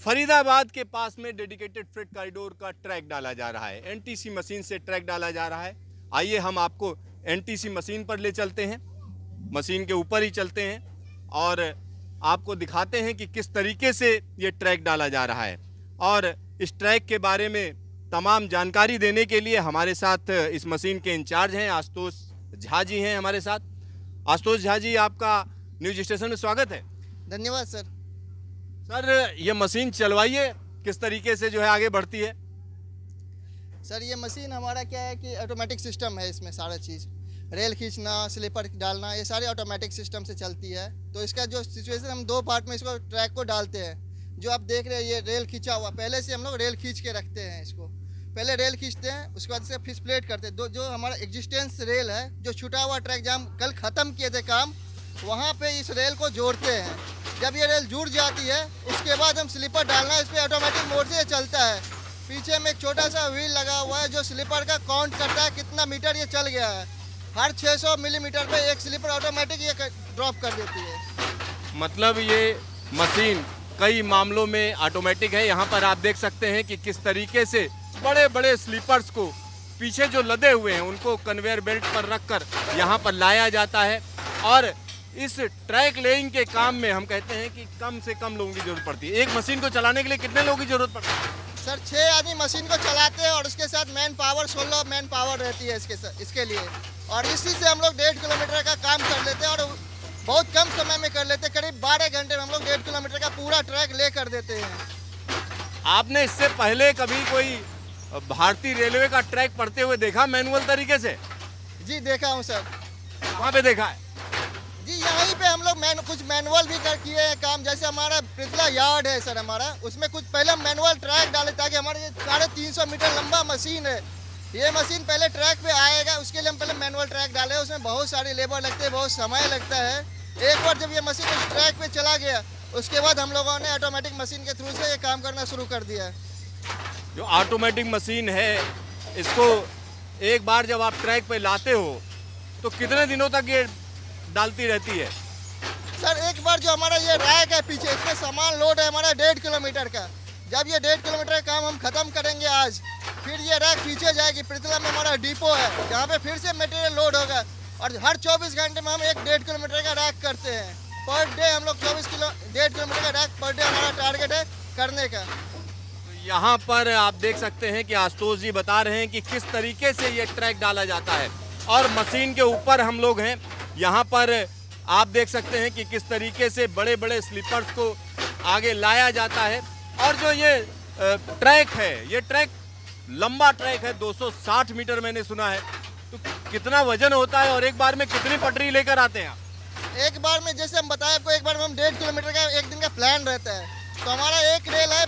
फरीदाबाद के पास में dedicated freight corridor का ट्रैक डाला जा रहा है। एनटीसी मशीन से ट्रैक डाला जा रहा है। आइए हम आपको एनटीसी मशीन पर ले चलते हैं, मशीन के ऊपर ही चलते हैं और आपको दिखाते हैं कि किस तरीके से ये ट्रैक डाला जा रहा है। और इस ट्रैक के बारे में तमाम जानकारी देने के लिए हमारे साथ इस मशीन के इंचार्ज हैं आशुतोष झा जी हैं हमारे साथ। आशुतोष झा जी, आपका न्यूज स्टेशन में स्वागत है। धन्यवाद सर। सर, ये मशीन चलवाइए, किस तरीके से जो है आगे बढ़ती है। सर ये मशीन हमारा क्या है कि ऑटोमेटिक सिस्टम है, इसमें सारा चीज़ रेल खींचना, स्लीपर डालना, ये सारे ऑटोमेटिक सिस्टम से चलती है। तो इसका जो सिचुएशन, हम दो पार्ट में इसको ट्रैक को डालते हैं। जो आप देख रहे हैं ये रेल खींचा हुआ, पहले से हम लोग रेल खींच के रखते हैं। इसको पहले रेल खींचते हैं, उसके बाद इसे फिर प्लेट करते हैं। जो हमारा एग्जिस्टेंस रेल है, जो छूटा हुआ ट्रैक जहाँ हम कल ख़त्म किए थे काम, वहाँ पे इस रेल को जोड़ते हैं। जब ये रेल जुड़ जाती है उसके बाद हम स्लीपर डालना, इस पर ऑटोमेटिक मोड से चलता है। पीछे में एक छोटा सा व्हील लगा हुआ है जो स्लीपर का काउंट करता है कितना मीटर ये चल गया है। हर 600 मिलीमीटर पे एक स्लीपर ऑटोमेटिक ये ड्रॉप कर देती है। मतलब ये मशीन कई मामलों में ऑटोमेटिक है। यहाँ पर आप देख सकते हैं कि किस तरीके से बड़े बड़े स्लीपर्स को पीछे जो लदे हुए हैं उनको कन्वेयर बेल्ट पर रखकर यहाँ पर लाया जाता है। और इस ट्रैक लेइंग के काम में हम कहते हैं कि कम से कम लोगों की जरूरत पड़ती है। एक मशीन को चलाने के लिए कितने लोगों की जरूरत पड़ती है? सर 6 आदमी मशीन को चलाते हैं और उसके साथ मैन पावर 16 मैन पावर रहती है इसके लिए। और इसी से हम लोग 1.5 किलोमीटर का काम कर लेते हैं और बहुत कम समय में कर लेते हैं। करीब 12 घंटे में हम लोग 1.5 किलोमीटर का पूरा ट्रैक ले कर देते हैं। आपने इससे पहले कभी कोई भारतीय रेलवे का ट्रैक पढ़ते हुए देखा मैनुअल तरीके से? जी देखा हूँ सर। कहाँ पे देखा है? जी यहीं पे हम लोग कुछ मैनुअल भी कर किए हैं काम। जैसे हमारा पृथला यार्ड है सर हमारा, उसमें कुछ पहले हम मैनुअल ट्रैक डाले ताकि हमारे ये 350 मीटर लंबा मशीन है। ये मशीन पहले ट्रैक पे आएगा, उसके लिए हम पहले मैनुअल ट्रैक डाले। उसमें बहुत सारी लेबर लगते हैं, बहुत समय लगता है। एक बार जब ये मशीन उस ट्रैक पे चला गया उसके बाद हम लोगों ने ऑटोमेटिक मशीन के थ्रू से ये काम करना शुरू कर दिया है। जो ऑटोमेटिक मशीन है, इसको एक बार जब आप ट्रैक पे लाते हो तो कितने दिनों तक ये डालती रहती है? सर एक बार जो हमारा ये रैक है पीछे, इसमें सामान लोड है हमारा 1.5 किलोमीटर का। जब ये 1.5 किलोमीटर का काम हम खत्म करेंगे आज, फिर ये रैक पीछे जाएगी। पृथला में हमारा डिपो है जहाँ पे फिर से मटेरियल लोड होगा। और हर 24 घंटे में हम 1.5 किलोमीटर का रैक करते हैं। पर डे हम लोग 1.5 किलोमीटर का रैक पर डे हमारा टारगेट है करने का। तो यहाँ पर आप देख सकते हैं कि आशुतोष जी बता रहे हैं कि किस तरीके से ये ट्रैक डाला जाता है। और मशीन के ऊपर हम लोग हैं, यहाँ पर आप देख सकते हैं कि किस तरीके से बड़े बड़े स्लीपर्स को आगे लाया जाता है। और जो ये ट्रैक है, ये ट्रैक लंबा ट्रैक है, 260 मीटर मैंने सुना है। तो कितना वजन होता है और एक बार में कितनी पटरी लेकर आते हैं आप? एक बार में जैसे हम बताए आपको, एक बार में हम 1.5 किलोमीटर का एक दिन का प्लान रहता है। तो हमारा एक रेल है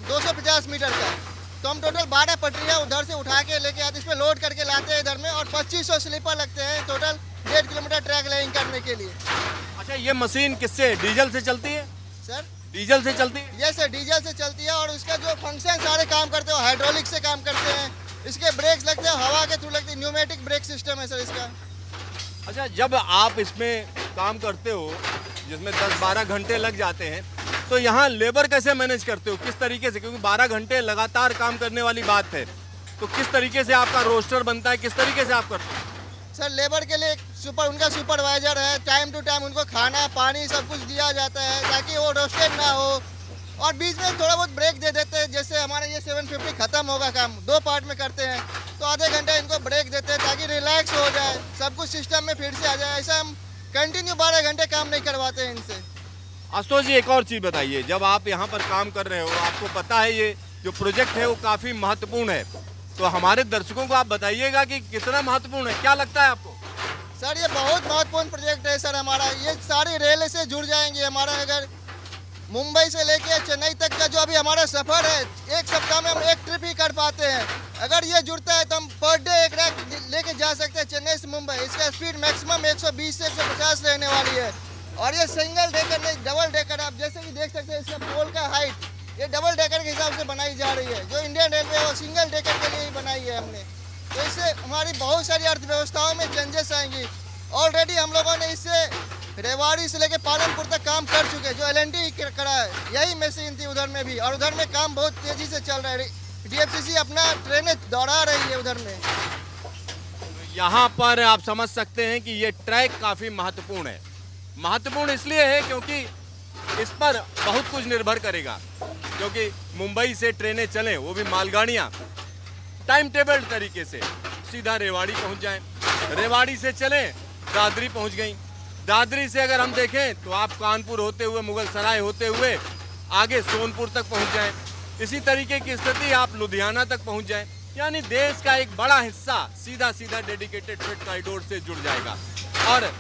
250 मीटर का, तो हम टोटल 12 पटरियाँ उधर से उठा के लेके आते, इसमें लोड करके लाते हैं इधर में। और 2500 स्लीपर लगते हैं टोटल 1.5 किलोमीटर ट्रैक लेइंग करने के लिए। अच्छा, ये मशीन किससे, डीजल से चलती है? सर डीजल से चलती है? ये सर डीजल से चलती है। और उसका जो फंक्शन सारे काम करते हैं हाइड्रोलिक से काम करते हैं। इसके ब्रेक्स लगते हैं हवा के थ्रू लगते हैं, न्यूमेटिक ब्रेक सिस्टम है सर इसका। अच्छा, जब आप इसमें काम करते हो जिसमें 10-12 घंटे लग जाते हैं, तो यहाँ लेबर कैसे मैनेज करते हो, किस तरीके से? क्योंकि 12 घंटे लगातार काम करने वाली बात है, तो किस तरीके से आपका रोस्टर बनता है, किस तरीके से आप करते हो? सर लेबर के लिए उनका सुपरवाइजर है, टाइम टू टाइम उनको खाना पानी सब कुछ दिया जाता है ताकि वो रोस्टेड ना हो। और बीच में थोड़ा बहुत ब्रेक दे देते हैं। जैसे हमारा ये 750 खत्म होगा काम, 2 पार्ट में करते हैं, तो आधे घंटे इनको ब्रेक देते हैं ताकि रिलैक्स हो जाए, सब कुछ सिस्टम में फिर से आ जाए। ऐसा हम कंटिन्यू 12 घंटे काम नहीं करवाते हैं इनसे। आशुतोष जी, एक और चीज़ बताइए, जब आप यहाँ पर काम कर रहे हो, आपको पता है ये जो प्रोजेक्ट है वो काफ़ी महत्वपूर्ण है, तो हमारे दर्शकों को आप बताइएगा कि कितना महत्वपूर्ण है, क्या लगता है आपको? सर ये बहुत महत्वपूर्ण प्रोजेक्ट है सर हमारा। ये सारी रेल से जुड़ जाएंगे हमारा। अगर मुंबई से लेके चेन्नई तक का जो अभी हमारा सफ़र है, एक सप्ताह में हम एक ट्रिप ही कर पाते हैं। अगर ये जुड़ता है तो हम पर डे एक रैक लेके जा सकते हैं चेन्नई से मुंबई। इसका स्पीड मैक्सिमम 120 से 150 रहने वाली है। और ये सिंगल डेकर नहीं, डबल डेकर, आप जैसे कि देख सकते हैं इसका पोल का हाइट ये डबल डेकर के हिसाब से बनाई जा रही है। जो इंडियन रेलवे है वो सिंगल डेकर के लिए ही बनाई है हमने। तो इससे हमारी बहुत सारी अर्थव्यवस्थाओं में चेंजेस आएंगी। ऑलरेडी हम लोगों ने इससे रेवाड़ी से लेके पालनपुर तक काम कर चुके हैं, जो एलएनटी करा है यही मशीन थी उधर में भी, और उधर में काम बहुत तेजी से चल रहा है। डीएफसीसी अपना ट्रेनें दौड़ा रही है उधर में। यहाँ पर आप समझ सकते हैं कि ये ट्रैक काफ़ी महत्वपूर्ण है। महत्वपूर्ण इसलिए है क्योंकि इस पर बहुत कुछ निर्भर करेगा, क्योंकि मुंबई से ट्रेनें चलें, वो भी मालगाड़ियाँ टाइम टेबल तरीके से सीधा रेवाड़ी पहुँच जाएं, रेवाड़ी से चलें दादरी पहुँच गई, दादरी से अगर हम देखें तो आप कानपुर होते हुए, मुगल सराय होते हुए आगे सोनपुर तक पहुँच जाएं, इसी तरीके की स्थिति आप लुधियाना तक पहुँच जाएं। यानी देश का एक बड़ा हिस्सा सीधा सीधा डेडिकेटेड फ्रेट कॉरिडोर से जुड़ जाएगा और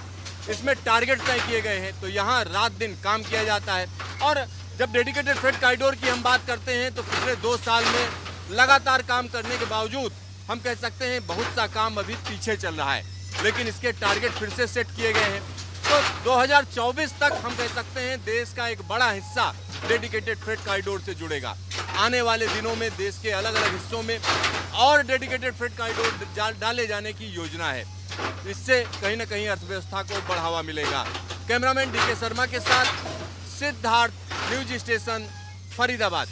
इसमें टारगेट तय किए गए हैं, तो यहाँ रात दिन काम किया जाता है। और जब डेडिकेटेड फ्रेट कॉरिडोर की हम बात करते हैं तो पिछले 2 साल में लगातार काम करने के बावजूद हम कह सकते हैं बहुत सा काम अभी पीछे चल रहा है, लेकिन इसके टारगेट फिर से सेट किए गए हैं। तो 2024 तक हम कह सकते हैं देश का एक बड़ा हिस्सा डेडिकेटेड फ्रेट कॉरिडोर से जुड़ेगा। आने वाले दिनों में देश के अलग अलग हिस्सों में और डेडिकेटेड फ्रेट कॉरिडोर डाले जाने की योजना है। इससे कहीं ना कहीं अर्थव्यवस्था को बढ़ावा मिलेगा। कैमरामैन डीके शर्मा के साथ सिद्धार्थ, न्यूज स्टेशन, फरीदाबाद।